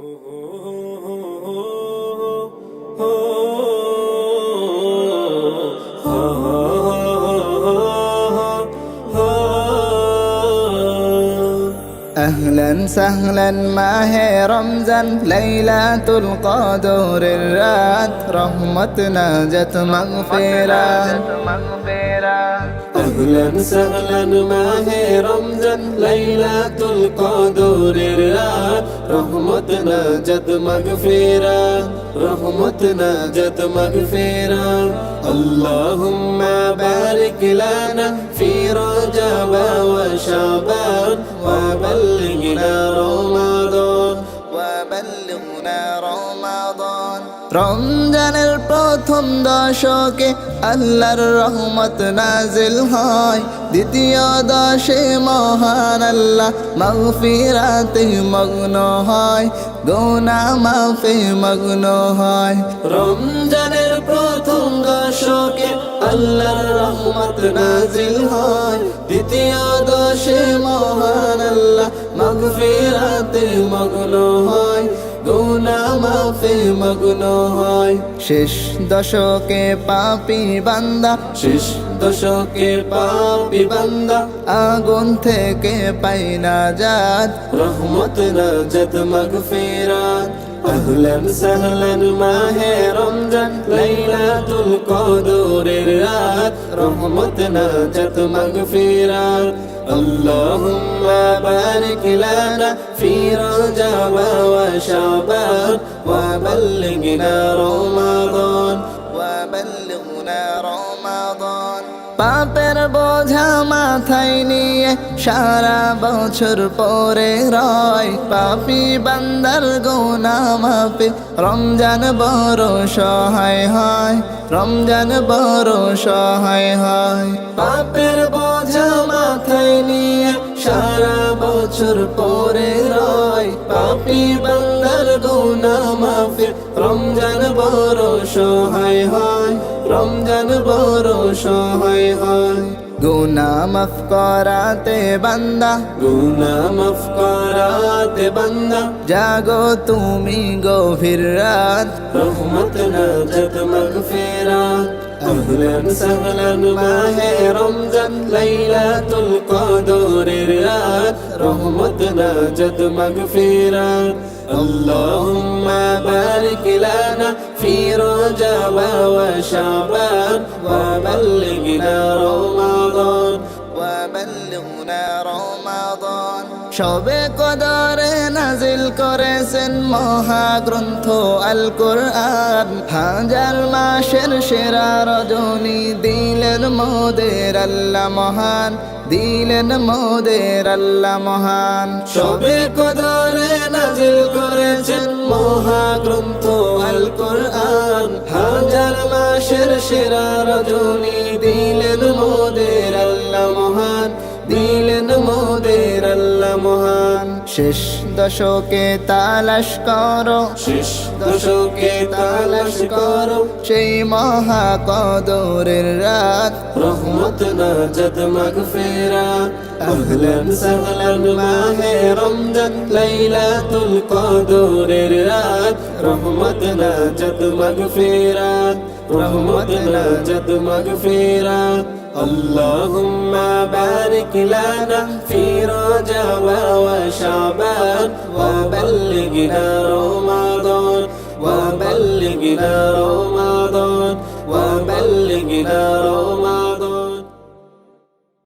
أهلا سهلا माहे रमजान लैलातुल कदरेर रात रहमत नाजत मगफिरात أهلا سهلا माहे रमजान लैलातुल कदरेर रात रहमत नाजत मगफिरात रहमत नाजत मगफिरात اللهم بارك لنا في رجب وشعبان وبلغنا رمضان রমজানের প্রথম দশকে আল্লাহর রহমত নাজিল হয়, দ্বিতীয় দশে মহান আল্লাহ মাগফিরাতে মগ্ন হয়, গুনাহ মাফে মগ্ন হয়। রমজানের প্রথম দশকে আল্লাহর রহমত নাজিল হয়, দ্বিতীয় দশে মহান আল্লাহ মাগফিরাতে মগ্ন হয়, গুনাহ মাফে মগ্ন হয়। শেষ দশকে পাপী বান্দা শেষ দশকে পাপী বান্দা আগুন থেকে পাই নাজাত, রহমত নাজাত মাগফিরাত أهلا سهلا माहे रमजान लैलातुल कदरेर रात रहमत नाजत मगफिरात اللهم بارك لنا في رجب وشعبان وبلغنا رمضان পাপের বোঝা মাথায় নিয়ে সারা বছর পরে রয়, পাপী বান্দার গুনাহ মাফে রমজান বড় সহায় হয়, রমজান বড় সহায় হয়। পাপের বোঝা মাথায় নিয়ে সারা বছর পরে রয়, পাপী বান্দার গুনাহ মাফে রমজান বড় সহায় হয়, রমজান বড় সহায় হয়। গুনাহ মাফ করাতে বান্দা গুনাহ মাফ করাতে বান্দা জাগো তুমি গভীর রাত, রহমত নাজত মগফিরাত أهلا سهلا माहे रमजान लैलातुल कदरेर रात रहमत नाजत मगफिरात اللهم بارك لنا في رجب وشعبان وبلغنا رمضان সবে কদরে নাজিল করেছেন মহাগ্রন্থ আল কোরআন, হাজার মাসের সেরা রজনী দিলেন মোদের আল্লাহ মহান, দিলেন মোদের আল্লাহ মহান। সবে কদরে নাজিল করেছেন মহাগ্রন্থ আল কোরআন, হাজার মাসের সেরা রজনী দিলেন মোদের আল্লাহ মহান, দিলেন মোদের আল্লাহ মহান। শেষ দশকে তালাশ করো, শেষ দশকে তালাশ করো সেই মহা কদরের রাত, রহমত নাজত মগফিরাত أهلا سهلا माहे रमजान लैलातुल कदरेर रात रहमत नाजत मगफिरात रहमत नाजत मगफिरात اللهم بارك لنا في رجب وشعبان وبلغنا رمضان وبلغنا رمضان وبلغنا